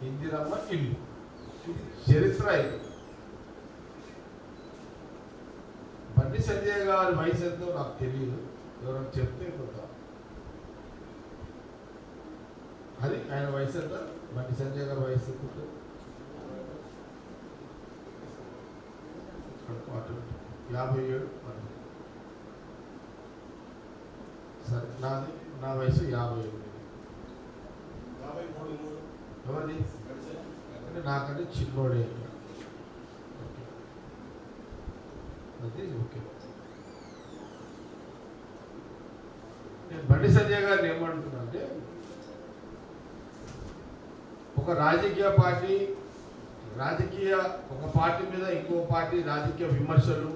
ఇందిరమ్మ ఇల్లు, ఇది చరిత్ర. ఇది బండి సంజయ్ గారి వయసు ఎంతో నాకు తెలియదు, ఎవరైనా చెప్తే కొంత. అది ఆయన వయసు ఎంత? బండి సంజయ్ గారి వయసు ఎంత? 57. సరే, నా వయసు 58. ఎవరిది అంటే నాకంటే చిన్నోడే. అది ఓకే. నేను బండి సంజయ్ గారిని ఏమంటున్నా అంటే, ఒక రాజకీయ పార్టీ ఒక పార్టీ మీద ఇంకో పార్టీ రాజకీయ విమర్శలు,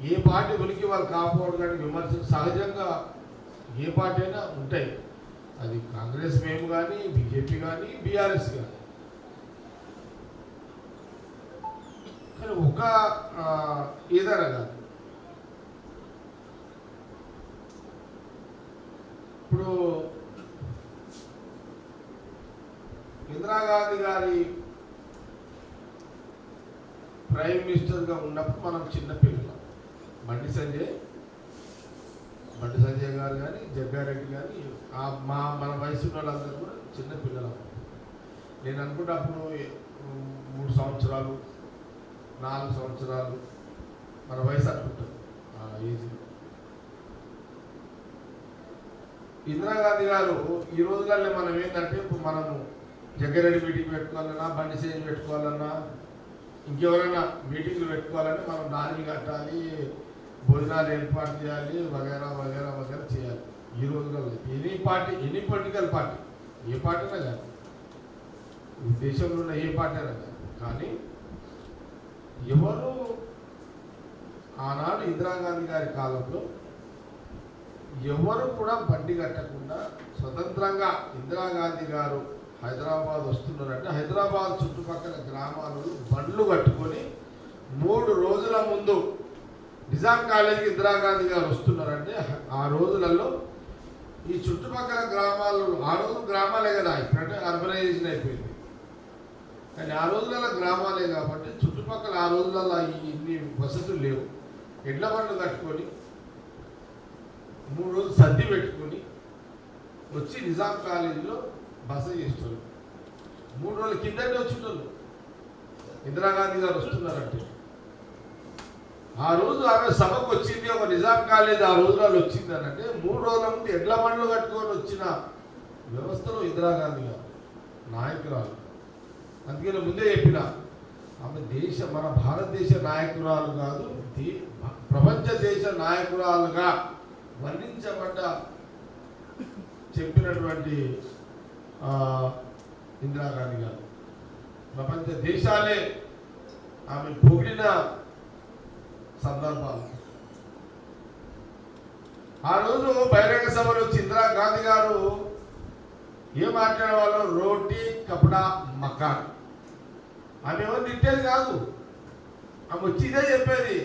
ఏ పార్టీ ఉనికి వాళ్ళు కాకపోవడం కానీ విమర్శలు సహజంగా ఏ పార్టీ అయినా ఉంటాయి. అది కాంగ్రెస్ మేము కానీ, బీజేపీ కానీ, బీఆర్ఎస్ కానీ. కానీ ఒక ఏదైనా కాదు. ఇప్పుడు ఇందిరాగాంధీ గారి ప్రైమ్ మినిస్టర్గా ఉన్నప్పుడు మనం చిన్నపిల్లలు. బండి సంజయ్ గారు కానీ, జగ్గారెడ్డి కానీ, మన వయసు వాళ్ళందరూ కూడా చిన్నపిల్లలు. నేను అనుకుంటే అప్పుడు 3 సంవత్సరాలు 4 సంవత్సరాలు మన వయసు అనుకుంటాం ఆ ఏజ్లో. ఇందిరాగాంధీ గారు ఈ రోజులలో మనం ఏంటంటే, ఇప్పుడు మనము జగ్గారెడ్డి మీటింగ్ పెట్టుకోవాలన్నా, బండి సంజయ్ పెట్టుకోవాలన్నా, ఇంకెవరైనా మీటింగ్లు పెట్టుకోవాలని మనం దానికి కట్టాలి, భోజనాలు ఏర్పాటు చేయాలి, వగేరా వగేరా వగేరా చేయాలి. ఈ రోజులలో ఎనీ పొలిటికల్ పార్టీ, ఏ పార్టీ అయినా కాదు, ఈ దేశంలో ఉన్న ఏ పార్టీ అయినా కాదు. కానీ ఎవరు ఆనాడు ఇందిరాగాంధీ గారి కాలంలో ఎవరు కూడా బండి కట్టకుండా స్వతంత్రంగా ఇందిరాగాంధీ గారు హైదరాబాద్ వస్తున్నారంటే, హైదరాబాద్ చుట్టుపక్కల గ్రామాలలో బండ్లు కట్టుకొని 3 రోజుల ముందు నిజాం కాలేజీకి ఇందిరాగాంధీ గారు వస్తున్నారంటే, ఆ రోజులలో ఈ చుట్టుపక్కల గ్రామాలలో, ఆ రోజు గ్రామాలే కదా, ఇప్పుడంటే అర్బనైజేషన్ అయిపోయింది, కానీ ఆ రోజులలో గ్రామాలే కాబట్టి చుట్టుపక్కల ఆ రోజులలో ఇన్ని వసతులు లేవు. ఎడ్ల బండ్లు కట్టుకొని 3 రోజులు సర్ది పెట్టుకొని వచ్చి నిజాం కాలేజీలో బస చేస్తారు. 3 రోజుల కిందనే వచ్చింటారు ఇందిరాగాంధీ గారు వస్తున్నారంటే. ఆ రోజు ఆమె సభకు వచ్చింది, ఒక నిజాం కాలేజ్ ఆ రోజులలో వచ్చింది అని అంటే, 3 రోజుల ముందు ఎడ్ల బండ్లు కట్టుకొని వచ్చిన వ్యవస్థలో ఇందిరాగాంధీ గారు నాయకురాలు. అందుకని ముందే చెప్పిన, ఆమె మన భారతదేశ నాయకురాలు కాదు, ప్రపంచ దేశ నాయకురాలుగా వర్ణించబడ్డ చెప్పినటువంటి ఇందిరాగాంధీ గారు. ప్రపంచ దేశాలే ఆమె పొగిడిన సందర్భాలు. ఆ రోజు బహిరంగ సభలో వచ్చి ఇందిరాగాంధీ గారు ఏం మాట్లాడేవాళ్ళు? రోటీ కపడా మకాన్. ఆమె ఎవరు తిట్టేది కాదు, ఆమె వచ్చి ఇదే చెప్పేది,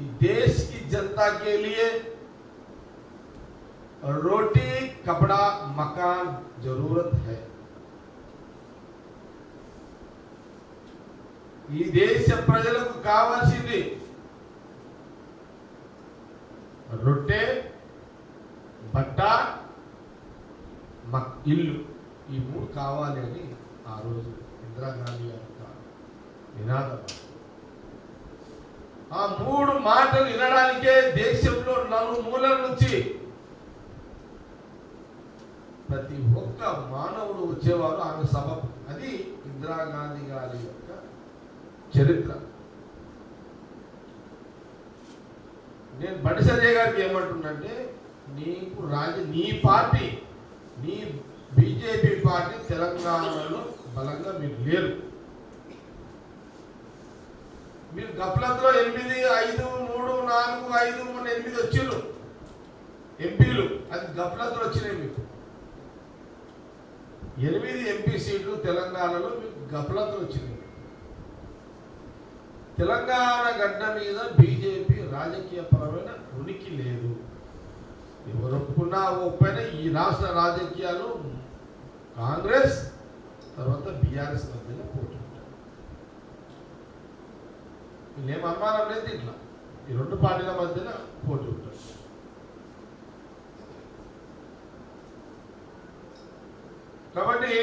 ఈ దేశ్ కి జనతా కే లియే రోటీ కపడా మకాన్ జరూరత్ హై. ఈ దేశ ప్రజలకు కావాల్సింది రొట్టె, బట్ట, ఇల్లు, ఈ 3 కావాలి అని ఆ రోజు ఇందిరాగాంధీ యొక్క నినాదం. ఆ 3 మాటలు వినడానికే దేశంలో నలుమూలల నుంచి ప్రతి ఒక్క మానవుడు వచ్చేవారు ఆమె సభకు. అది ఇందిరాగాంధీ గారి యొక్క చరిత్ర. నేను బండి సంజయ్ గారికి ఏమంటున్నంటే, నీ పార్టీ, నీ బీజేపీ పార్టీ తెలంగాణలో బలంగా మీరు లేరు. మీరు గఫ్లత్లో 8, 5, 3, 4, 5, 3, 8 వచ్చిండ్రు ఎంపీలు. అది గఫ్లత్లో వచ్చినాయి. మీకు 8 ఎంపీ సీట్లు తెలంగాణలో మీకు గఫ్లత్లో వచ్చినాయి. తెలంగాణ గడ్డ మీద బీజేపీ రాజకీయ పరమైన ఉనికి లేదు. ఎవరు ఒప్పుకున్నా ఒప్పైనా ఈ రాష్ట్ర రాజకీయాలు కాంగ్రెస్ తర్వాత బీఆర్ఎస్ మధ్యలో పోటీ ఉంటారు. వీళ్ళేం అనుమానం లేదు ఇట్లా, ఈ రెండు పార్టీల మధ్యన పోటీ ఉంటారు. కాబట్టి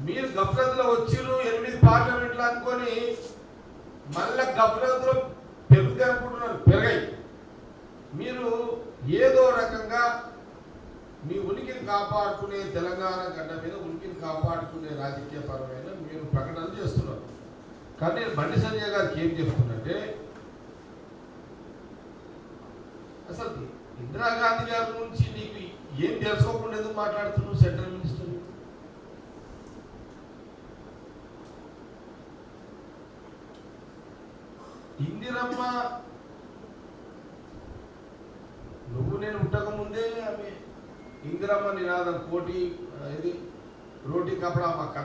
మీరు గఫ్లత్లో వచ్చిర్రు 8 పార్లమెంట్లు అనుకొని మళ్ళా గఫ్లత్లో పెరుగుతాయి అనుకుంటున్నారు, పెరగాయి. మీరు ఏదో రకంగా మీ ఉనికిని కాపాడుకునే తెలంగాణ గడ్డ మీద ఉనికిని కాపాడుకునే రాజకీయపరమైన మీరు ప్రకటనలు చేస్తున్నారు. కానీ నేను బండి సంజయ్ గారికి ఏం చెప్తున్నంటే, అసలు ఇందిరాగాంధీ గారి గురించి నీకు ఏం తెలుసుకోకుండా ఎందుకు మాట్లాడుతున్నావు? సెంట్రల్ మినిస్టర్ ఇందిరమ్మ, నువ్వు నేను ఉండక ముందే ఆమె ఇందిరమ్మ నినాదం కోటి ఇది రోటీ కపడా మక్క.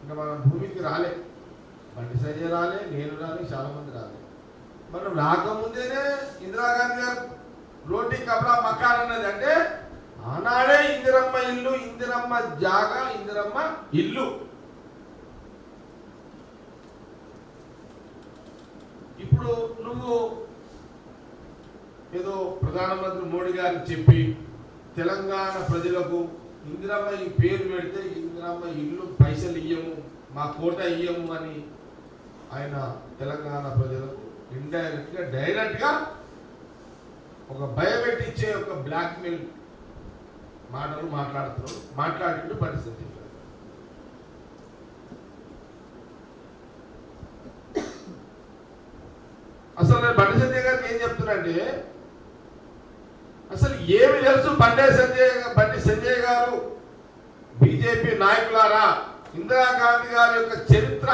ఇంకా మనం భూమికి రాలే, బండి సంజయ్ రాలే, నేను రాలే, చాలా మంది రాలే. మనం రాకముందేనే ఇందిరాగాంధీ గారు రోటీ కపడా మకాన్ అన్నది. అంటే ఆనాడే ఇందిరమ్మ ఇల్లు, ఇందిరమ్మ జాగా, ఇందిరమ్మ ఇల్లు. ఇప్పుడు నువ్వు ఏదో ప్రధానమంత్రి మోడీ గారికి చెప్పి తెలంగాణ ప్రజలకు ఇందిరమ్మ ఈ పేరు పెడితే ఇందిరమ్మ ఇల్లు పైసలు ఇయ్యము, మా కోట ఇయ్యము అని ఆయన తెలంగాణ ప్రజలకు ఇండైరెక్ట్గా డైరెక్ట్గా ఒక భయపెట్టించే ఒక బ్లాక్మెయిల్ మాటలు మాట్లాడుతూ పరిస్థితి. అసలు నేను బండి సంజయ్ గారికి ఏం చెప్తున్నానంటే, అసలు ఏమి తెలుసు బండి సంజయ్ గారు బీజేపీ నాయకులారా, ఇందిరాగాంధీ గారి యొక్క చరిత్ర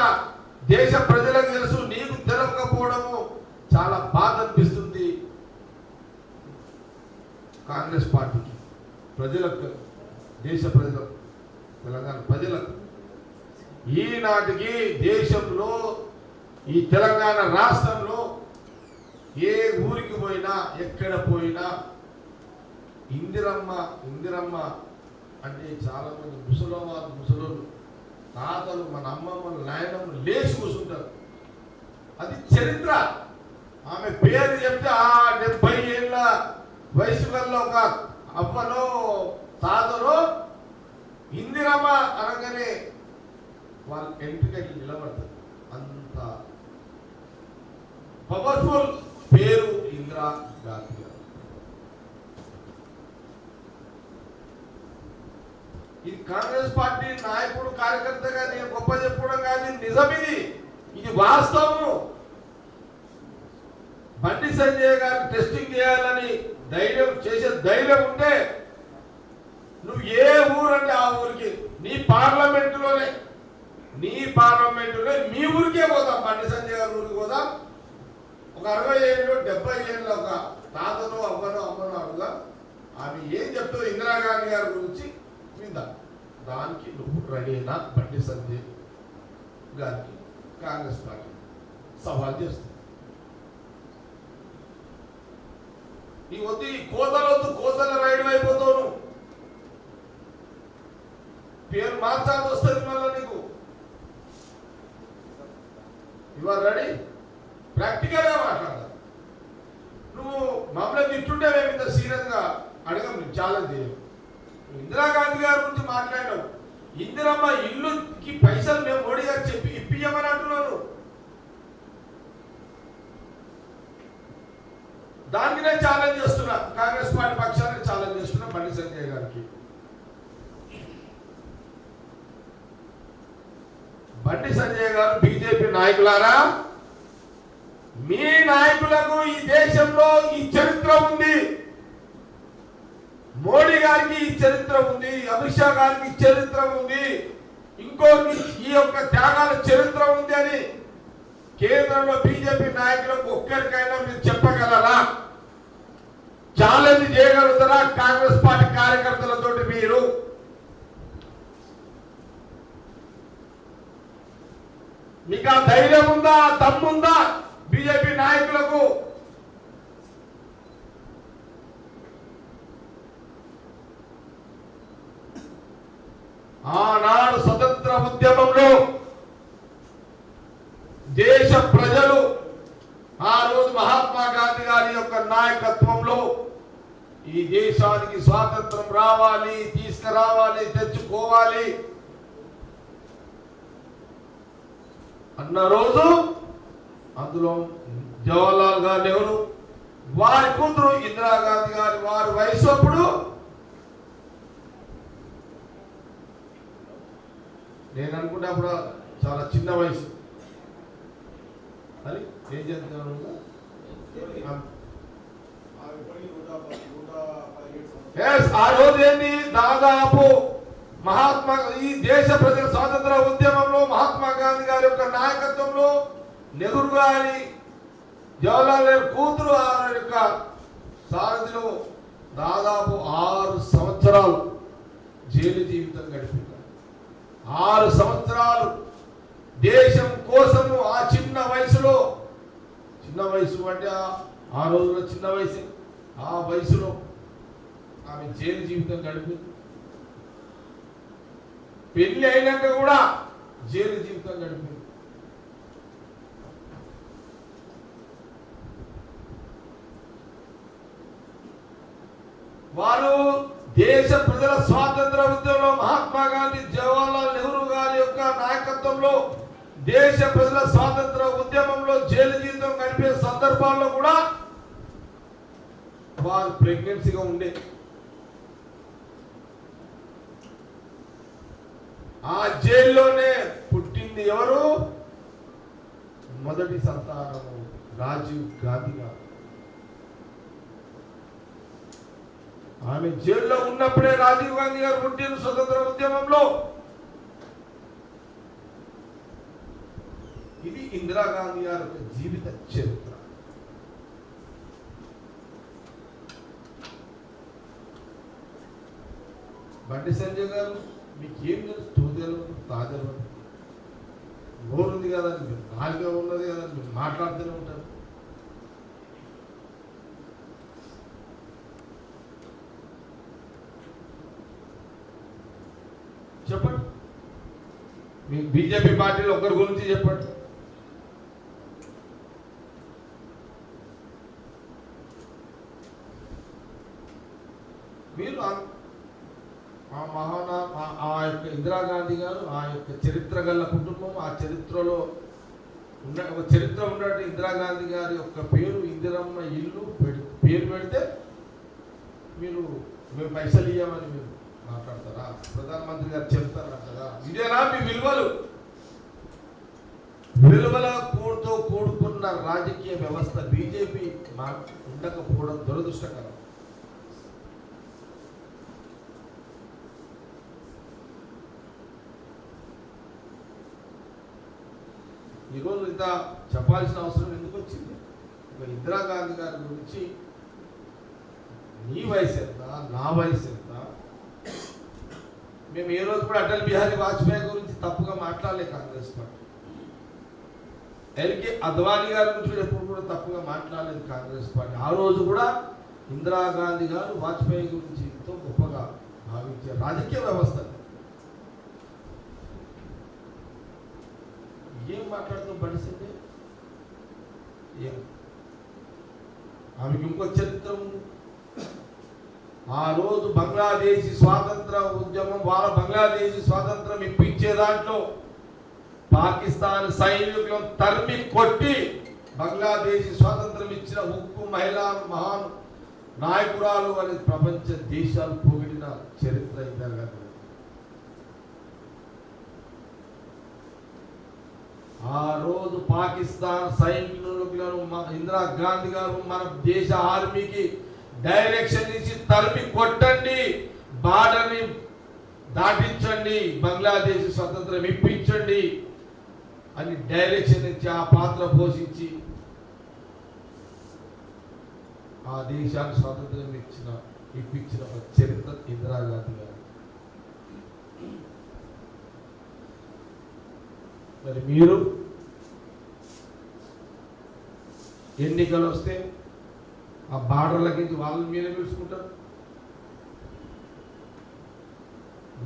దేశ ప్రజలకు తెలుసు, నీకు తెలవకపోవడము చాలా బాధ అనిపిస్తుంది. కాంగ్రెస్ పార్టీకి, ప్రజలకు, దేశ ప్రజలకు, తెలంగాణ ప్రజలకు ఈనాటికి దేశంలో ఈ తెలంగాణ రాష్ట్రంలో ఏ ఊరికి పోయినా ఎక్కడ పోయినా ఇందిరమ్మ అంటే చాలా మంది ముసలోళ్ళు తాతలు, మన అమ్మమ్మలు, నాయనమ్మలు లేచి కూర్చుంటారు. అది చరిత్ర. ఆమె పేరు చెప్తే ఆ 70 ఏళ్ళ వయసు గల్ల ఒక అవ్వలో తాతలో ఇందిరమ్మ అనగానే వాళ్ళ ఎంట్రికలు నిలబడతారు. అంత పవర్ఫుల్ పేరు ఇందిరా గాంధీ గారు. ఇది కాంగ్రెస్ పార్టీ నాయకుడు కార్యకర్తగా నేను గొప్ప చెప్పుకోవడం కాదు, నిజం. ఇది వాస్తవము. బండి సంజయ్ గారు టెస్టింగ్ చేయాలని చేసే ధైర్యం ఉంటే నువ్వు ఏ ఊరంటే ఆ ఊరికి, నీ పార్లమెంటులోనే మీ ఊరికే పోదాం. బండి సంజయ్ గారి ఊరికి పోదాం. ఒక 60 ఏళ్ళు 70 ఏళ్ళ ఒక తాతను, అమ్మను అడుగుదా, ఆమె ఏం చెప్తావు ఇందిరాగాంధీ గారి గురించి విందా. దానికి నువ్వు రెడీనా? బండి సంజయ్ గారికి కాంగ్రెస్ పార్టీ సవాల్ చేస్తుంది. నీ వద్దు, ఈ కోతల రైడ్ అయిపోతావు. నువ్వు పేరు మార్చాల్సి వస్తుంది మళ్ళీ నీకు. Your ready? ప్రాక్టికల్గా మాట్లాడాలి. నువ్వు మమ్మల్ని తిట్టుంటే మేము ఇంత సీరియస్గా అడగం, ఛాలెంజ్ చేయము. ఇందిరాగాంధీ గారి గురించి మాట్లాడావు. ఇందిరమ్మ ఇల్లుకి పైసలు మేము మోడీ గారు చెప్పి ఇప్పియమని అంటున్నాను. దానికి నేను ఛాలెంజ్ చేస్తున్నా, కాంగ్రెస్ పార్టీ పక్షాన్ని ఛాలెంజ్ చేస్తున్నా బండి సంజయ్ గారికి. బండి సంజయ్ గారు, బీజేపీ నాయకులారా, మీ నాయకులకు ఈ దేశంలో ఈ చరిత్ర ఉంది. మోడీ గారికి ఈ చరిత్ర ఉంది, అమిత్ షా గారికి ఈ చరిత్ర ఉంది, ఇంకోటి ఈ యొక్క త్యాగాల చరిత్ర ఉంది అని కేంద్రంలో బీజేపీ నాయకులకు ఒక్కరికైనా మీరు చెప్పగలరా? ఛాలెంజ్ చేయగలుగుతారా? కాంగ్రెస్ పార్టీ కార్యకర్తలతో మీరు మీకు ఆ ధైర్యం ఉందా, దమ్ముందా? బీజేపీ నాయకులకు ఆనాడు స్వతంత్ర ఉద్యమంలో దేశ ప్రజలు ఆ రోజు మహాత్మా గాంధీ గారి యొక్క నాయకత్వంలో ఈ దేశానికి స్వాతంత్రం రావాలి, తీసుకురావాలి, తెచ్చుకోవాలి అన్న రోజు అందులో జవహర్లాల్ గారు నెహ్రూ, వారి కూతురు ఇందిరాగాంధీ గారి వారి వయసు అప్పుడు నేను అనుకుంటే అప్పుడు చాలా చిన్న వయసు. అది ఏం చెప్తున్నాను, ఆ రోజు ఏంటి దాదాపు మహాత్మా ఈ దేశ ప్రజల స్వాతంత్ర ఉద్యమంలో మహాత్మా గాంధీ గారి యొక్క నాయకత్వంలో నెహ్రూ గారి జవహర్లాల్ నెహ్రూ కూతురు ఆయన యొక్క సారథిలో దాదాపు 6 సంవత్సరాలు జైలు జీవితం గడిపారు. 6 సంవత్సరాలు దేశం కోసము ఆ చిన్న వయసులో, చిన్న వయసు అంటే ఆ రోజుల్లో చిన్న వయసు, ఆ వయసులో ఆమె జైలు జీవితం గడిపింది. పెళ్లి అయినాక కూడా జైలు జీవితం గడిపింది. వారు దేశ ప్రజల స్వాతంత్ర ఉద్యమంలో మహాత్మా గాంధీ, జవహర్లాల్ నెహ్రూ గారి యొక్క నాయకత్వంలో దేశ ప్రజల స్వాతంత్ర ఉద్యమంలో జైలు జీవితం గడిపే సందర్భాల్లో కూడా వారు ప్రెగ్నెన్సీగా ఉండే. ఆ జైల్లోనే పుట్టింది ఎవరు? మొదటి సంతానము రాజీవ్ గాంధీ గారు. ఆమె జైల్లో ఉన్నప్పుడే రాజీవ్ గాంధీ గారు పుట్టిన స్వతంత్ర ఉద్యమంలో. ఇది ఇందిరాగాంధీ గారి యొక్క జీవిత చరిత్ర. బండి సంజయ్ గారు మీకేం తెలుసు? తోదలు తాజలు నోరుంది కదా, మీరు నాలుగా ఉన్నది కదా, మీరు మాట్లాడుతూనే ఉంటారు. చెప్పండి, మీ బీజేపీ పార్టీలో ఒకరి గురించి చెప్పండి. మీరు ఆ యొక్క ఇందిరాగాంధీ గారు, ఆ యొక్క చరిత్ర గల కుటుంబం, ఆ చరిత్రలో ఒక చరిత్ర ఉన్నట్టు ఇందిరాగాంధీ గారి యొక్క పేరు ఇందిరమ్మ ఇల్లు పేరు పెడితే మీరు పైసలు ఇవ్వమని మీరు మాట్లాడతారా? ప్రధానమంత్రి గారు చెప్తారా కదా? ఇదేనా మీ విలువలు? విలువల కూడుతో కూడుకున్న రాజకీయ వ్యవస్థ బీజేపీ ఉండకపోవడం దురదృష్టకరం. ఈరోజు ఇంత చెప్పాల్సిన అవసరం ఎందుకు వచ్చింది? ఇందిరాగాంధీ గారి గురించి నీ వయసు ఎంత, నా వయసు ఎంత? మేము ఏ రోజు కూడా అటల్ బిహారీ వాజ్పేయి గురించి తప్పుగా మాట్లాడలే కాంగ్రెస్ పార్టీ. ఎల్కే అద్వానీ గారి గురించి ఎప్పుడు కూడా తప్పుగా మాట్లాడలేదు కాంగ్రెస్ పార్టీ. ఆ రోజు కూడా ఇందిరాగాంధీ గారు వాజ్పేయి గురించి ఎంతో గొప్పగా భావించే రాజకీయ వ్యవస్థ. ఏం మాట్లాడుతూ పడిసింది? ఏం ఆమెకి ఇంకో చరిత్ర ఉంది. ఆ రోజు బంగ్లాదేశీ స్వాతంత్ర ఉద్యమం, వాళ్ళ బంగ్లాదేశీ స్వాతంత్రం ఇప్పించే దాంట్లో పాకిస్తాన్ సైనికులను తరిమి కొట్టి బంగ్లాదేశీ స్వాతంత్రం ఇచ్చిన ఉక్కు మహిళా మహాన్ నాయకురాలు అని ప్రపంచ దేశాలు పొగిడిన చరిత్ర ఇందిరాగాంధీ. ఆ రోజు పాకిస్తాన్ సైనికులను ఇందిరాగాంధీ గారు మన దేశ ఆర్మీకి డైరెక్షన్ ఇచ్చి తరిమి కొట్టండి, బార్డర్ని దాటించండి, బంగ్లాదేశ్ స్వతంత్రం ఇప్పించండి అని డైరెక్షన్ ఇచ్చి ఆ పాత్ర పోషించి ఆ దేశానికి స్వాతంత్రం ఇప్పించిన చరిత్ర ఇందిరాగాంధీ గారు. మరి మీరు ఎన్నికలు వస్తే ఆ బార్డర్లకి వాళ్ళని మీరే పిలుచుకుంటారు.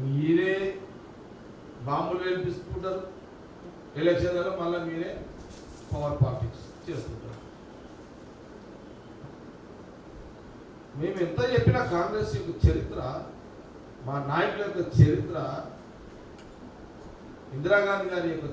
మీరే బాంబులు వేల్పిస్తుంటారు, ఎలక్షన్లలో మళ్ళీ మీరే పవర్ పాలిటిక్స్ చేస్తుంటారు. మేము ఎంత చెప్పినా కాంగ్రెస్ యొక్క చరిత్ర, మా నాయకుల యొక్క చరిత్ర, ఇందిరాగాంధీ గారి యొక్క